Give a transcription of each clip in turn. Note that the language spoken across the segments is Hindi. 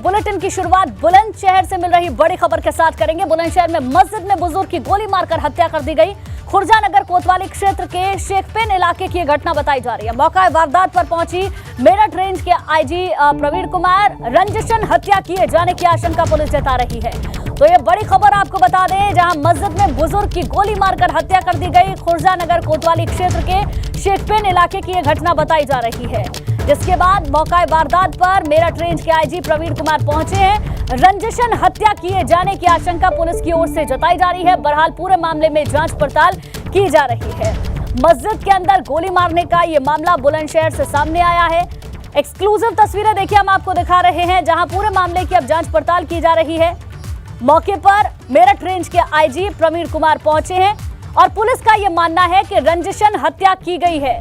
बुलेटिन की शुरुआत बुलंदशहर से मिल रही बड़ी खबर के साथ करेंगे। बुलंदशहर में मस्जिद में बुजुर्ग की गोली मारकर हत्या कर दी गई। खुर्जानगर कोतवाली क्षेत्र के शेखपेन इलाके की घटना बताई जा रही है। मौका वारदात पर पहुंची मेरठ रेंज के आईजी प्रवीण कुमार। रंजिशन हत्या किए जाने की आशंका पुलिस जता रही है। तो ये बड़ी खबर आपको बता दें, जहां मस्जिद में बुजुर्ग की गोली मारकर हत्या कर दी गई। खुर्जानगर कोतवाली क्षेत्र के शेखपेन इलाके की यह घटना बताई जा रही है, जिसके बाद मौका वारदात पर मेरठ रेंज के आईजी प्रवीण कुमार पहुंचे हैं। रंजिशन हत्या किए जाने की आशंका पुलिस की ओर से जताई जा रही है। बहरहाल पूरे मामले में जांच पड़ताल की जा रही है। मस्जिद के अंदर गोली मारने का ये मामला बुलंदशहर से सामने आया है। एक्सक्लूसिव तस्वीरें देखिए हम आपको दिखा रहे हैं, जहां पूरे मामले की अब जांच पड़ताल की जा रही है। मौके पर मेरठ रेंज के आईजी प्रवीण कुमार पहुंचे हैं और पुलिस का यह मानना है कि रंजिशन हत्या की गई है।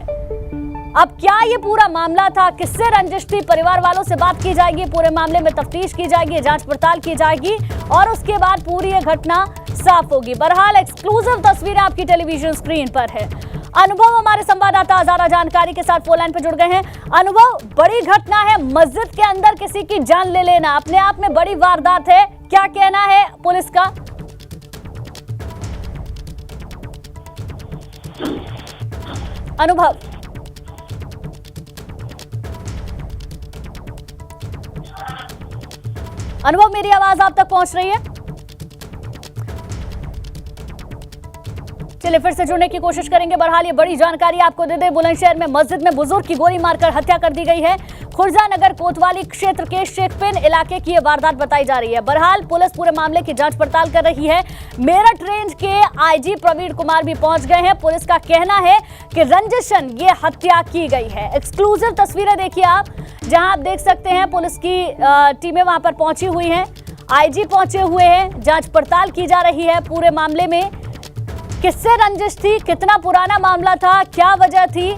अब क्या ये पूरा मामला था, किससे रंजिश थी, परिवार वालों से बात की जाएगी। पूरे मामले में तफ्तीश की जाएगी, जांच पड़ताल की जाएगी और उसके बाद पूरी ये घटना साफ होगी। बहरहाल एक्सक्लूसिव तस्वीरें आपकी टेलीविजन स्क्रीन पर है। अनुभव हमारे संवाददाता ज्यादा जानकारी के साथ फोन लाइन पर जुड़ गए हैं। अनुभव, बड़ी घटना है, मस्जिद के अंदर किसी की जान ले लेना अपने आप में बड़ी वारदात है, क्या कहना है पुलिस का? अनुभव, मेरी आवाज आप तक पहुंच रही है? चलिए फिर से जुड़ने की कोशिश करेंगे। बहरहाल ये बड़ी जानकारी आपको दे दे, बुलंदशहर में मस्जिद में बुजुर्ग की गोली मारकर हत्या कर दी गई है। खुर्जानगर कोतवाली क्षेत्र के शेखपेन इलाके की यह वारदात बताई जा रही है। बहरहाल पुलिस पूरे मामले की जांच पड़ताल कर रही है। मेरठ रेंज के आईजी प्रवीण कुमार भी पहुंच गए हैं। पुलिस का कहना है कि रंजिशन ये हत्या की गई है। एक्सक्लूसिव तस्वीरें देखिए आप, जहां आप देख सकते हैं पुलिस की टीमें वहां पर पहुंची हुई हैं, आईजी पहुंचे हुए हैं। जांच पड़ताल की जा रही है पूरे मामले में, किससे रंजिश थी, कितना पुराना मामला था, क्या वजह थी,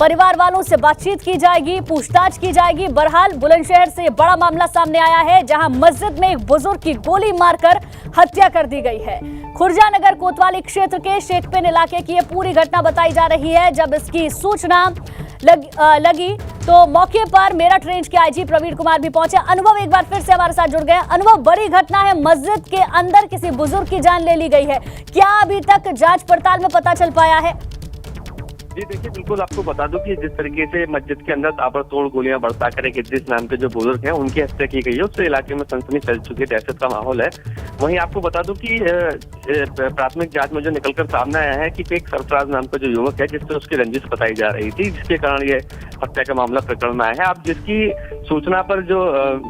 परिवार वालों से बातचीत की जाएगी, पूछताछ की जाएगी। बहरहाल बुलंदशहर से बड़ा मामला सामने आया है, जहां मस्जिद में एक बुजुर्ग की गोली मारकर हत्या कर दी गई है। खुर्जानगर कोतवाली क्षेत्र के शेखपेन इलाके की यह पूरी घटना बताई जा रही है। जब इसकी सूचना लगी तो मौके पर मेरठ रेंज के आईजी प्रवीण कुमार भी पहुंचे। अनुभव एक बार फिर से हमारे साथ जुड़ गए। अनुभव, बड़ी घटना है, मस्जिद के अंदर किसी बुजुर्ग की जान ले ली गई है, क्या अभी तक जांच पड़ताल में पता चल पाया है? जी देखिए, बिल्कुल आपको बता दूं कि जिस तरीके से मस्जिद के अंदर ताबड़तोड़ गोलियां बरसा कर इद्रिस नाम के जो बुजुर्ग हैं उनकी हत्या की गई है, उससे इलाके में सनसनी फैल चुकी है, दहशत का माहौल है। वहीं आपको बता दूं कि प्राथमिक जांच में जो निकलकर सामने आया है कि एक सरफराज नाम का जो युवक है, जिससे उसकी रंजिश बताई जा रही थी, जिसके कारण ये हत्या का मामला प्रकरण में आया है। अब जिसकी सूचना पर जो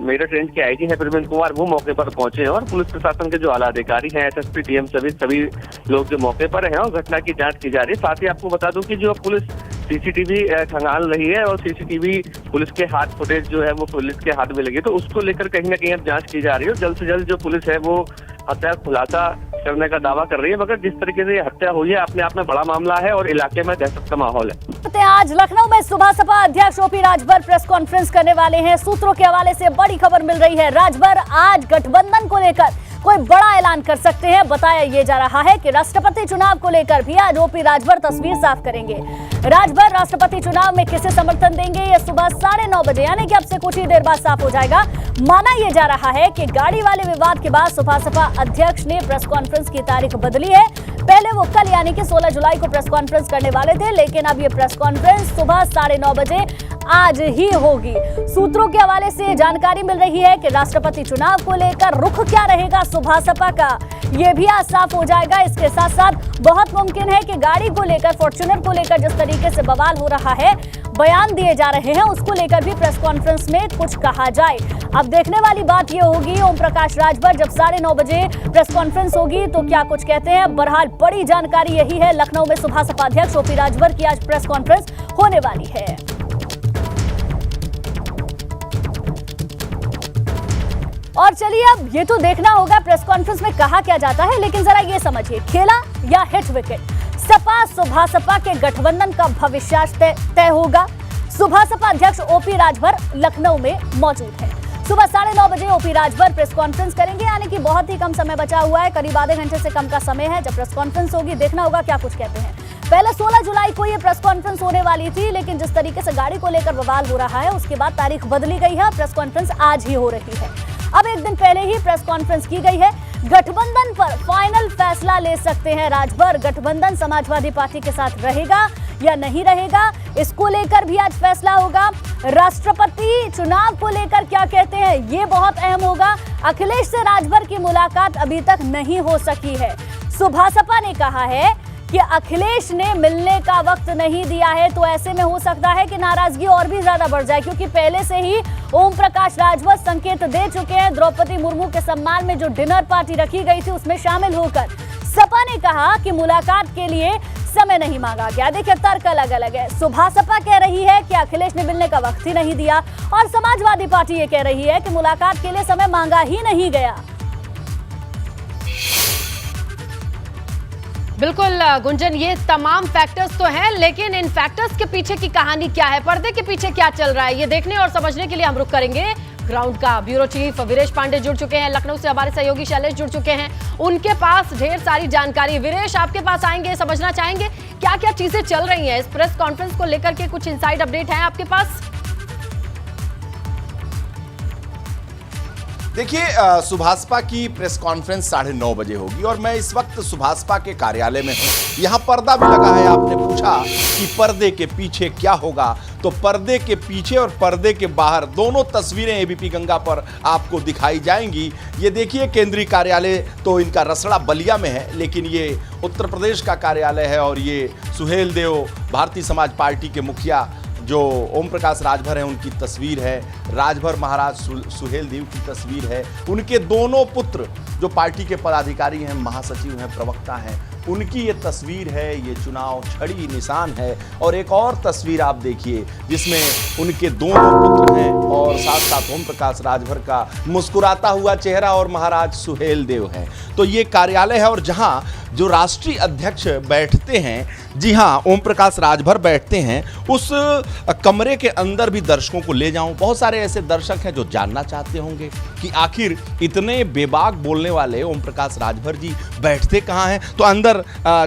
मेरठ रेंज के आईजी है प्रवीण कुमार, वो मौके पर पहुंचे हैं और पुलिस प्रशासन के जो आला अधिकारी हैं, एसएसपी, डीएम सभी लोग जो मौके पर हैं और घटना की जांच की जा रही है। साथ ही आपको बता दूं कि जो पुलिस सीसीटीवी खंगाल रही है और सीसीटीवी पुलिस के हाथ फुटेज जो है वो पुलिस के हाथ में लगी, तो उसको लेकर कहीं ना कहीं अब जांच की जा रही है और जल्द से जल्द जो पुलिस है वो हत्या खुलासा करने का दावा कर रही है। मगर जिस तरीके से हत्या हुई है अपने आप में बड़ा मामला है और इलाके में दहशत का माहौल है। आज लखनऊ में सुबह सपा अध्यक्ष ओपी राजभर प्रेस कॉन्फ्रेंस करने वाले हैं। सूत्रों के हवाले से बड़ी खबर मिल रही है, राजभर आज गठबंधन को लेकर कोई बड़ा ऐलान कर सकते हैं। बताया ये जा रहा है कि राष्ट्रपति चुनाव को लेकर भी आज ओपी राजभर तस्वीर साफ करेंगे। राजभर राष्ट्रपति चुनाव में किसे समर्थन देंगे, ये सुबह 9:30 बजे यानी कि अब से कुछ ही देर बाद साफ हो जाएगा। माना यह जा रहा है कि गाड़ी वाले विवाद के बाद सुबह सपा अध्यक्ष ने प्रेस कॉन्फ्रेंस की तारीख बदली है। पहले वो कल यानी कि 16 जुलाई को प्रेस कॉन्फ्रेंस करने वाले थे, लेकिन अब ये प्रेस कॉन्फ्रेंस सुबह 9:30 बजे आज ही होगी। सूत्रों के हवाले से जानकारी मिल रही है कि राष्ट्रपति चुनाव को लेकर रुख क्या रहेगा सुबह सपा का, ये भी आज साफ हो जाएगा। इसके साथ साथ बहुत मुमकिन है कि गाड़ी को लेकर, फॉर्च्यूनर को लेकर जिस तरीके से बवाल हो रहा है, बयान दिए जा रहे हैं, उसको लेकर भी प्रेस कॉन्फ्रेंस में कुछ कहा जाए। अब देखने वाली बात ये होगी, ओम प्रकाश राजभर जब 9:30 बजे प्रेस कॉन्फ्रेंस होगी तो क्या कुछ कहते हैं। बहरहाल बड़ी जानकारी यही है, लखनऊ में सुबह सपा अध्यक्ष ओपी राजभर की आज प्रेस कॉन्फ्रेंस होने वाली है। और चलिए अब ये तो देखना होगा प्रेस कॉन्फ्रेंस में कहा क्या जाता है, लेकिन जरा ये समझिए, खेला या हिट विकेट, सपा सुबह सपा के गठबंधन का भविष्य तय होगा। सुबह सपा अध्यक्ष ओपी राजभर लखनऊ में मौजूद है। सुबह 9:30 बजे ओपी राजभर प्रेस कॉन्फ्रेंस करेंगे, यानी कि बहुत ही कम समय बचा हुआ है, करीब आधे घंटे से कम का समय है जब प्रेस कॉन्फ्रेंस होगी। देखना होगा क्या कुछ कहते हैं। पहले 16 जुलाई को ये प्रेस कॉन्फ्रेंस होने वाली थी, लेकिन जिस तरीके से गाड़ी को लेकर बवाल हो रहा है उसके बाद तारीख बदली गई है। प्रेस कॉन्फ्रेंस आज ही हो रही है। अब एक दिन पहले ही प्रेस कॉन्फ्रेंस की गई है। गठबंधन पर फाइनल फैसला ले सकते हैं राजभर। गठबंधन समाजवादी पार्टी के साथ रहेगा या नहीं रहेगा, इसको लेकर भी आज फैसला होगा। राष्ट्रपति चुनाव को लेकर क्या कहते हैं, ये बहुत अहम होगा। अखिलेश से राजभर की मुलाकात अभी तक नहीं हो सकी है। सुभासपा ने कहा है कि अखिलेश ने मिलने का वक्त नहीं दिया है, तो ऐसे में हो सकता है कि नाराजगी और भी ज्यादा बढ़ जाए, क्योंकि पहले से ही ओम प्रकाश राजभर संकेत दे चुके हैं। द्रौपदी मुर्मू के सम्मान में जो डिनर पार्टी रखी गई थी उसमें शामिल होकर सपा ने कहा कि मुलाकात के लिए समय नहीं मांगा गया। देखिए, तर्क अलग अलग है। सुभासपा कह रही है कि अखिलेश ने मिलने का वक्त ही नहीं दिया, और समाजवादी पार्टी ये कह रही है कि मुलाकात के लिए समय मांगा ही नहीं गया। बिल्कुल गुंजन, ये तमाम फैक्टर्स तो हैं, लेकिन इन फैक्टर्स के पीछे की कहानी क्या है, पर्दे के पीछे क्या चल रहा है, ये देखने और समझने के लिए हम रुक करेंगे ग्राउंड का। ब्यूरो चीफ वीरेश पांडे जुड़ चुके हैं, लखनऊ से हमारे सहयोगी शैलेश जुड़ चुके हैं, उनके पास ढेर सारी जानकारी। वीरेश, आपके पास आएंगे, समझना चाहेंगे क्या क्या चीजें चल रही हैं इस प्रेस कॉन्फ्रेंस को लेकर के, कुछ इनसाइड अपडेट है आपके पास? देखिए, सुभासपा की प्रेस कॉन्फ्रेंस 9:30 बजे होगी और मैं इस वक्त सुभासपा के कार्यालय में हूं। यहां पर्दा भी लगा है। आपने पूछा कि पर्दे के पीछे क्या होगा, तो पर्दे के पीछे और पर्दे के बाहर दोनों तस्वीरें एबीपी गंगा पर आपको दिखाई जाएंगी। ये देखिए, केंद्रीय कार्यालय तो इनका रसड़ा बलिया में है, लेकिन ये उत्तर प्रदेश का कार्यालय है और ये सुहेल देव, भारतीय समाज पार्टी के मुखिया जो ओम प्रकाश राजभर हैं, उनकी तस्वीर है। राजभर महाराज सुहेल देव की तस्वीर है। उनके दोनों पुत्र जो पार्टी के पदाधिकारी हैं, महासचिव हैं, प्रवक्ता हैं, उनकी ये तस्वीर है। ये चुनाव छड़ी निशान है। और एक और तस्वीर आप देखिए जिसमें उनके दोनों पुत्र हैं और साथ साथ ओम प्रकाश राजभर का मुस्कुराता हुआ चेहरा और महाराज सुहेल देव हैं। तो ये कार्यालय है और जहां जो राष्ट्रीय अध्यक्ष बैठते हैं, जी हाँ, ओम प्रकाश राजभर बैठते हैं, उस कमरे के अंदर भी दर्शकों को ले जाऊं। बहुत सारे ऐसे दर्शक हैं जो जानना चाहते होंगे कि आखिर इतने बेबाक बोलने वाले ओम प्रकाश राजभर जी बैठते कहाँ हैं। तो अंदर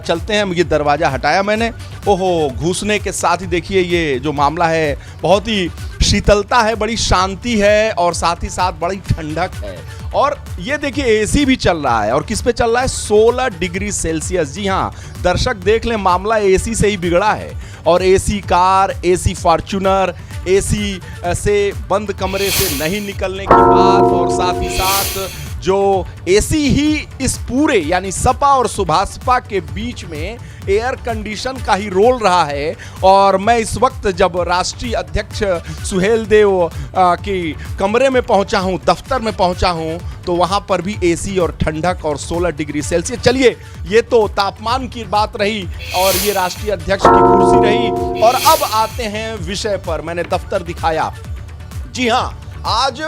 चलते हैं। ये दरवाजा हटाया मैंने। ओहो, घुसने के साथ ही देखिए ये जो मामला है, बहुत ही शीतलता है, बड़ी शांति है और साथ ही साथ बड़ी ठंडक है। और ये देखिए, एसी भी चल रहा है। और किस पे चल रहा है? 16 डिग्री सेल्सियस। जी हाँ, दर्शक देख लें, मामला एसी से ही बिगड़ा है। और AC car, AC Fortuner, AC से बंद कमरे से नहीं निकलने की बात, और साथ ही साथ जो एसी ही इस पूरे यानी सपा और सुभासपा के बीच में एयर कंडीशन का ही रोल रहा है। और मैं इस वक्त जब राष्ट्रीय अध्यक्ष सुहेल देव की कमरे में पहुंचा हूं, दफ्तर में पहुंचा हूं, तो वहां पर भी एसी और ठंडक और 16 डिग्री सेल्सियस। चलिए, ये तो तापमान की बात रही और ये राष्ट्रीय अध्यक्ष की कुर्सी रही। और अब आते हैं विषय पर। मैंने दफ्तर दिखाया। जी हाँ, आज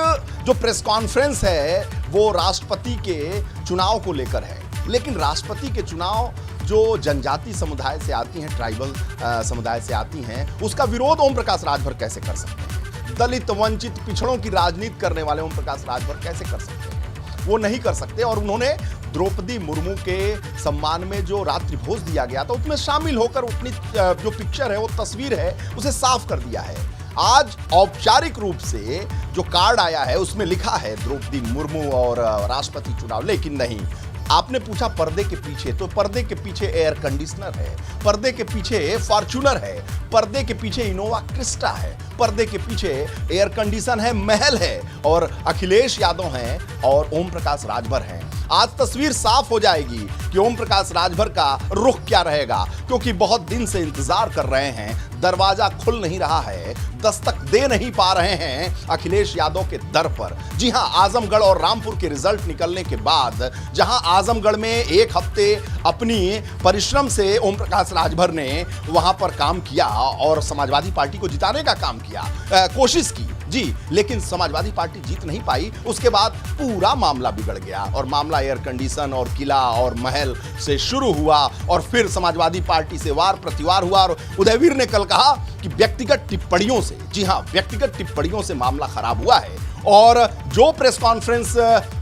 जो प्रेस कॉन्फ्रेंस है वो राष्ट्रपति के चुनाव को लेकर है। लेकिन राष्ट्रपति के चुनाव जो जनजाति समुदाय से आती हैं, ट्राइबल समुदाय से आती हैं, उसका विरोध ओम प्रकाश राजभर कैसे कर सकते हैं? दलित, वंचित, पिछड़ों की राजनीति करने वाले ओम प्रकाश राजभर कैसे कर सकते हैं? वो नहीं कर सकते। और उन्होंने द्रौपदी मुर्मू के सम्मान में जो रात्रि भोज दिया गया था उसमें शामिल होकर अपनी जो पिक्चर है, वो तस्वीर है, उसे साफ कर दिया है। आज औपचारिक रूप से जो कार्ड आया है उसमें लिखा है द्रौपदी मुर्मू और राष्ट्रपति चुनाव। लेकिन नहीं, आपने पूछा पर्दे के पीछे, तो पर्दे के पीछे एयर कंडीशनर है, पर्दे के पीछे फॉर्च्यूनर है, पर्दे के पीछे इनोवा क्रिस्टा है, पर्दे के पीछे एयर कंडीशन है, महल है, और अखिलेश यादव हैं और ओम प्रकाश राजभर हैं। आज तस्वीर साफ हो जाएगी कि ओम प्रकाश राजभर का रुख क्या रहेगा, क्योंकि बहुत दिन से इंतजार कर रहे हैं। दरवाजा खुल नहीं रहा है, दस्तक दे नहीं पा रहे हैं अखिलेश यादव के दर पर। जी हां, आजमगढ़ और रामपुर के रिजल्ट निकलने के बाद जहां आजमगढ़ में एक हफ्ते अपनी परिश्रम से ओम प्रकाश राजभर ने वहां पर काम किया और समाजवादी पार्टी को जिताने का काम किया, कोशिश की जी, लेकिन समाजवादी पार्टी जीत नहीं पाई। उसके बाद पूरा मामला बिगड़ गया और मामला एयर कंडीशन और किला और महल से शुरू हुआ और फिर समाजवादी पार्टी से वार प्रतिवार हुआ। और उदयवीर ने कल कहा कि व्यक्तिगत टिप्पणियों से, जी हां, व्यक्तिगत टिप्पणियों से मामला खराब हुआ है। और जो प्रेस कॉन्फ्रेंस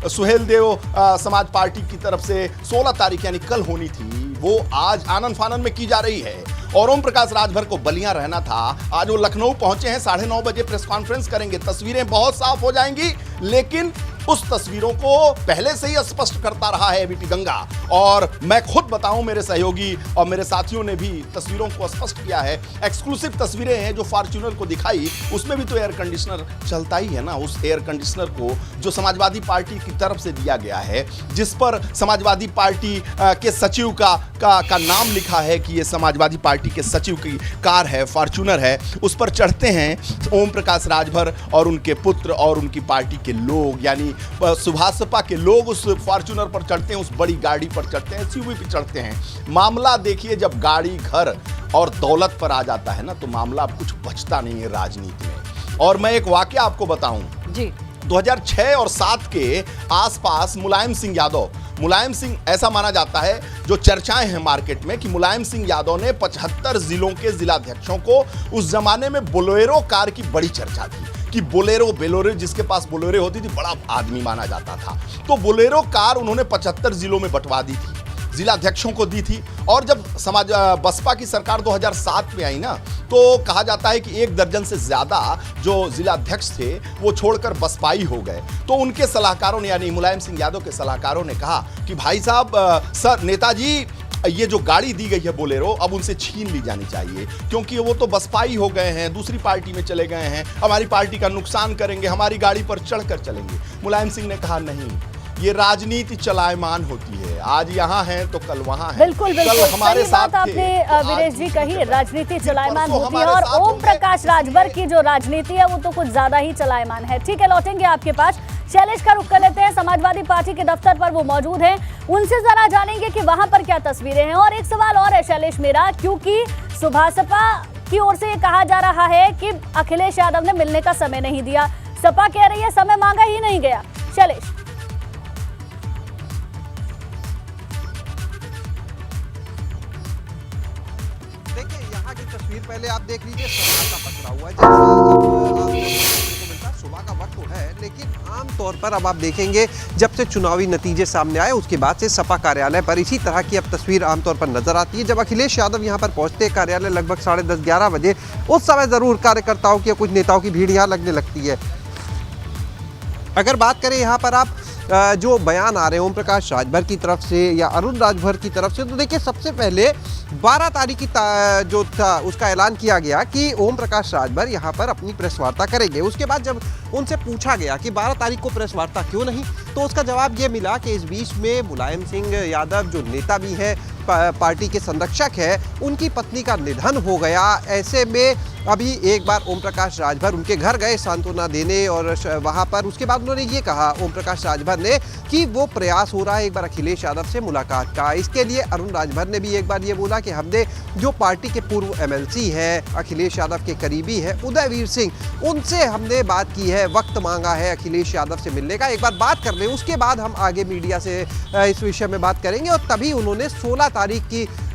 सुहेल देव समाज पार्टी की तरफ से 16 तारीख यानी कल होनी थी, वो आज आनन फानन में की जा रही है। और ओम प्रकाश राजभर को बलिया रहना था। आज वो लखनऊ पहुंचे हैं, 9:30 बजे प्रेस कॉन्फ्रेंस करेंगे। तस्वीरें बहुत साफ हो जाएंगी, लेकिन उस तस्वीरों को पहले से ही स्पष्ट करता रहा है एबीपी गंगा। और मैं खुद बताऊं, मेरे सहयोगी और मेरे साथियों ने भी तस्वीरों को स्पष्ट किया है। एक्सक्लूसिव तस्वीरें हैं जो फॉर्च्यूनर को दिखाई, उसमें भी तो एयर कंडीशनर चलता ही है ना। उस एयर कंडीशनर को जो समाजवादी पार्टी की तरफ से दिया गया है, जिस पर समाजवादी पार्टी के सचिव का नाम लिखा है कि ये समाजवादी पार्टी के सचिव की कार है, फॉर्च्यूनर है, उस पर चढ़ते हैं ओम प्रकाश राजभर और उनके पुत्र और उनकी पार्टी के लोग, यानी सुभाषपा के लोग उस फॉर्च्यूनर पर चढ़ते हैं, उस बड़ी गाड़ी पर चढ़ते हैं, एसयूवी पर चढ़ते हैं। मामला देखिए, जब गाड़ी, घर और दौलत पर आ जाता है ना, तो मामला अब कुछ बचता नहीं है राजनीति में। और मैं एक वाकया आपको बताऊं जी, 2006 और 7 के आसपास मुलायम सिंह, ऐसा माना जाता है, जो चर्चाएं हैं मार्केट में, कि मुलायम सिंह यादव ने 75 जिलों के जिलाध्यक्षों को, उस जमाने में बोलेरो कार की बड़ी चर्चा थी कि बोलेरो, जिसके पास बोलेरो होती थी बड़ा आदमी माना जाता था। तो बोलेरो कार उन्होंने 75 जिलों में बंटवा दी थी, जिलाध्यक्षों को दी थी। और जब बसपा की सरकार 2007 में आई ना, तो कहा जाता है कि 1 दर्जन से ज्यादा जो जिलाध्यक्ष थे वो छोड़कर बसपाई हो गए। तो उनके सलाहकारों ने, यानी मुलायम सिंह यादव के सलाहकारों ने कहा कि भाई साहब, सर नेताजी, ये जो गाड़ी दी गई है बोलेरो, अब उनसे छीन ली जानी चाहिए, क्योंकि वो तो बसपाई हो गए हैं, दूसरी पार्टी में चले गए हैं, हमारी पार्टी का नुकसान करेंगे, हमारी गाड़ी पर चढ़कर चलेंगे। मुलायम सिंह ने कहा नहीं, ये राजनीति चलायमान होती है, आज यहाँ है तो कल वहाँ है। बिल्कुल कल हमारे सही साथ बात आपने वीरेश जी कही, राजनीति चलायमान होती है, और साथ ओम होंगे। प्रकाश राजभर की जो राजनीति है वो तो कुछ ज्यादा ही चलायमान है। ठीक है, लौटेंगे आपके पास। शैलेश का रुख कर लेते हैं, समाजवादी पार्टी के दफ्तर पर वो मौजूद हैं, उनसे जरा जानेंगे कि वहां पर क्या तस्वीरें हैं। और एक सवाल और है शैलेश मेरा, क्योंकि सुभाषपा की ओर से ये कहा जा रहा है कि अखिलेश यादव ने मिलने का समय नहीं दिया, सपा कह रही है समय मांगा ही नहीं गया। शैलेश, देखिए, यहाँ की तस्वीर पहले आप देख लीजिए, सन्नाटा पसरा हुआ है। जैसा मिलता सुबह का वक्त तो है, लेकिन आमतौर पर अब आप देखेंगे, जब से चुनावी नतीजे सामने आए उसके बाद से सपा कार्यालय पर इसी तरह की अब तस्वीर आमतौर पर नजर आती है। जब अखिलेश यादव यहाँ पर पहुंचते कार्यालय लगभग 10:30-11 बजे, उस समय जरूर कार्यकर्ताओं की, कुछ नेताओं की भीड़ यहाँ लगने लगती है। अगर बात करें यहाँ पर आप जो बयान आ रहे हैं ओम प्रकाश राजभर की तरफ से या अरुण राजभर की तरफ से, तो देखिए, सबसे पहले 12 तारीख की जो था उसका ऐलान किया गया कि ओम प्रकाश राजभर यहाँ पर अपनी प्रेस वार्ता करेंगे। उसके बाद जब उनसे पूछा गया कि 12 तारीख को प्रेस वार्ता क्यों नहीं, तो उसका जवाब ये मिला कि इस बीच में मुलायम सिंह यादव, जो नेता भी है, पार्टी के संरक्षक है, उनकी पत्नी का निधन हो गया। ऐसे में अभी एक बार ओम प्रकाश राजभर उनके घर गए सांत्वना देने, और वहां पर उसके बाद उन्होंने ये कहा ओम प्रकाश राजभर ने कि वो प्रयास हो रहा है एक बार अखिलेश यादव से मुलाकात का। इसके लिए अरुण राजभर ने भी एक बार ये बोला कि हमने जो पार्टी के पूर्व एमएलसी है, अखिलेश यादव के करीबी है उदयवीर सिंह, उनसे हमने बात की है, वक्त मांगा है अखिलेश यादव से मिलने का, एक बार बात कर लें, उसके बाद हम आगे मीडिया से इस विषय में बात करेंगे। और तभी उन्होंने 16 तारीख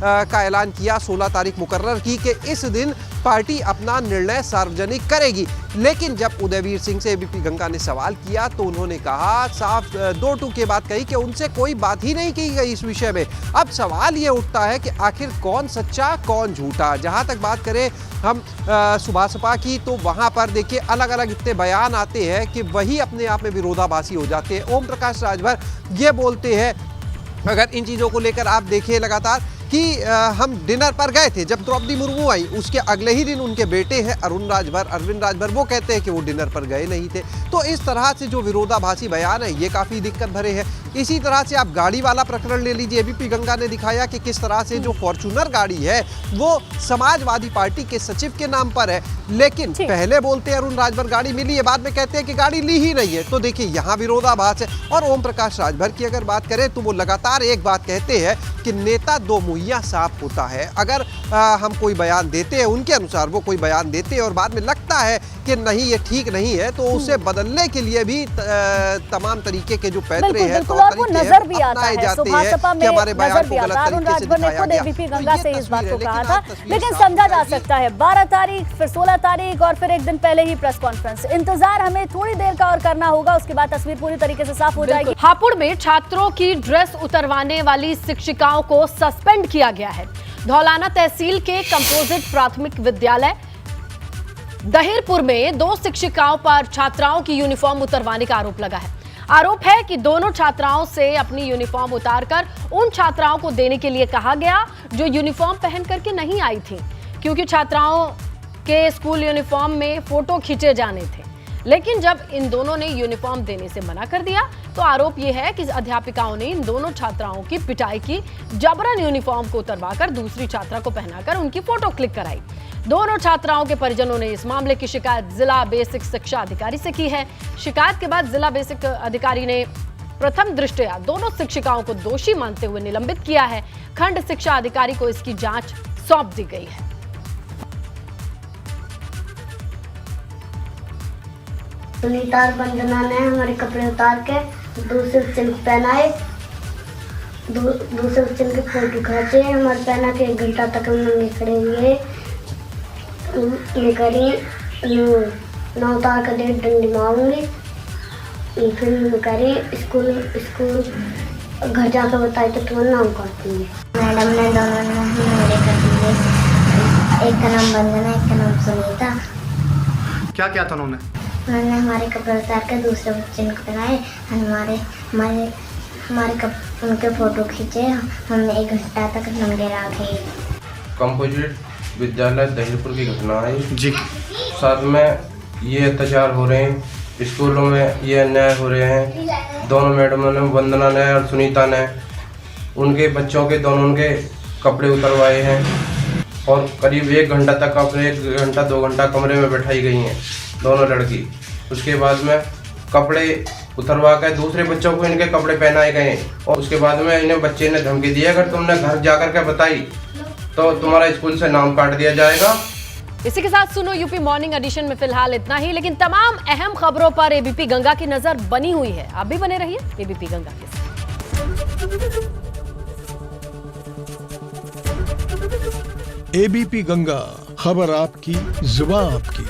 का ऐलान किया, 16 तारीख मुकर्रर की कि इस दिन पार्टी अपना निर्णय सार्वजनिक करेगी। लेकिन जब उदयवीर सिंह से एबीपी गंगा ने सवाल किया तो उन्होंने कहा, साफ 2 टूके बात कही कि उनसे कोई बात ही नहीं की गई इस विषय में। अब सवाल ये उठता है कि आखिर कौन सच्चा कौन झूठा। जहां तक बात करें हम सुभाषपा की, तो वहां पर देखिए अलग अलग इतने बयान आते हैं कि वही अपने आप में विरोधाभासी हो जाते हैं। ओम प्रकाश राजभर ये बोलते हैं, अगर इन चीज़ों को लेकर आप देखिए लगातार, कि हम डिनर पर गए थे जब द्रौपदी मुर्मू आई, उसके अगले ही दिन उनके बेटे हैं अरविंद राजभर, वो कहते हैं कि वो डिनर पर गए नहीं थे। तो इस तरह से जो विरोधाभासी बयान है ये काफ़ी दिक्कत भरे हैं। इसी तरह से आप गाड़ी वाला प्रकरण ले लीजिए, एबीपी गंगा ने दिखाया कि किस तरह से जो फॉर्च्यूनर गाड़ी है वो समाजवादी पार्टी के सचिव के नाम पर है, लेकिन पहले बोलते हैं अरुण राजभर गाड़ी मिली है, बाद में कहते हैं कि गाड़ी ली ही नहीं है। तो देखिए यहाँ विरोधाभास है। और ओम प्रकाश राजभर की अगर बात करें तो वो लगातार एक बात कहते हैं कि नेता दो मुहैया साफ होता है। अगर हम कोई बयान देते हैं, उनके अनुसार वो कोई बयान देते हैं और बाद में लगता है कि नहीं ये ठीक नहीं है, तो उसे बदलने के लिए भी तमाम तरीके के जो पैतरे हैं, नजर भी आता है। सुभाषपा में नजर भी आता है। अरुण राजभर ने खुद एबीपी गंगा से इस बात को कहा था, लेकिन समझा जा सकता है 12 तारीख, फिर 16 तारीख और फिर एक दिन पहले ही प्रेस कॉन्फ्रेंस। इंतजार हमें थोड़ी देर का और करना होगा, उसके बाद तस्वीर पूरी तरीके से साफ हो जाएगी। हापुड़ में छात्रों की ड्रेस उतरवाने वाली शिक्षिकाओं को सस्पेंड किया गया है। धौलाना तहसील के कंपोजिट प्राथमिक विद्यालय दहिरपुर में 2 शिक्षिकाओं पर छात्राओं की यूनिफॉर्म उतरवाने का आरोप लगा है। आरोप है कि दोनों छात्राओं से अपनी यूनिफॉर्म उतारकर उन छात्राओं को देने के लिए कहा गया जो यूनिफॉर्म पहन करके नहीं आई थी, क्योंकि छात्राओं के स्कूल यूनिफॉर्म में फोटो खींचे जाने थे। लेकिन जब इन दोनों ने यूनिफॉर्म देने से मना कर दिया तो आरोप यह है कि अध्यापिकाओं ने इन दोनों छात्राओं की पिटाई की, जबरन यूनिफॉर्म को उतरवाकर दूसरी छात्रा को पहनाकर उनकी फोटो क्लिक कराई। दोनों छात्राओं के परिजनों ने इस मामले की शिकायत जिला बेसिक शिक्षा अधिकारी से की है। शिकायत के बाद जिला बेसिक अधिकारी ने प्रथम दृष्टया दोनों शिक्षिकाओं को दोषी मानते हुए निलंबित किया है। खंड शिक्षा अधिकारी को इसकी जांच सौंप दी गई है। सुनीता और वंदना ने हमारे कपड़े उतार के दूसरे सिल्क पहनाए, दूसरे सिल्क के फोटो खींचे, हमारे पहना के 1 घंटा तक हम नंगे खड़े हुए। ना उतार कर दे डंडी मारूंगी, फिर करी स्कूल घर जाकर बताई तो तुम्हारा नाम काटती है। मैडम ने दोनों ने मेरे कर दिए, एक का नाम वंदना, एक का नाम सुनीता। क्या क्या था उन्होंने? उन्होंने हमारे कपड़े उतार कर दूसरे बच्चे को पहनाए, उनके फोटो खींचे, हमने 1 घंटा तक नंगे रखे। कंपोजिट विद्यालय दहिरपुर की घटना है जी। साथ में ये अत्याचार हो रहे हैं, स्कूलों में ये अन्याय हो रहे हैं। दोनों मैडमों ने, वंदना ने और सुनीता ने, उनके बच्चों के दोनों उनके कपड़े उतरवाए हैं और करीब 1 घंटा तक अपने 1 घंटा 2 घंटा कमरे में बैठाई गई हैं दोनों लड़की। उसके बाद में कपड़े उतरवा कर दूसरे बच्चों को इनके कपड़े पहनाए गए और उसके बाद में इन्हें बच्चे ने धमकी दी, अगर तुमने घर जाकर के बताई तो तुम्हारा स्कूल से नाम काट दिया जाएगा। इसी के साथ सुनो यूपी मॉर्निंग एडिशन में फिलहाल इतना ही, लेकिन तमाम अहम खबरों पर एबीपी गंगा की नजर बनी हुई है। आप भी बने रहिए एबीपी गंगा के साथ। एबीपी गंगा, खबर आपकी, जुबान आपकी।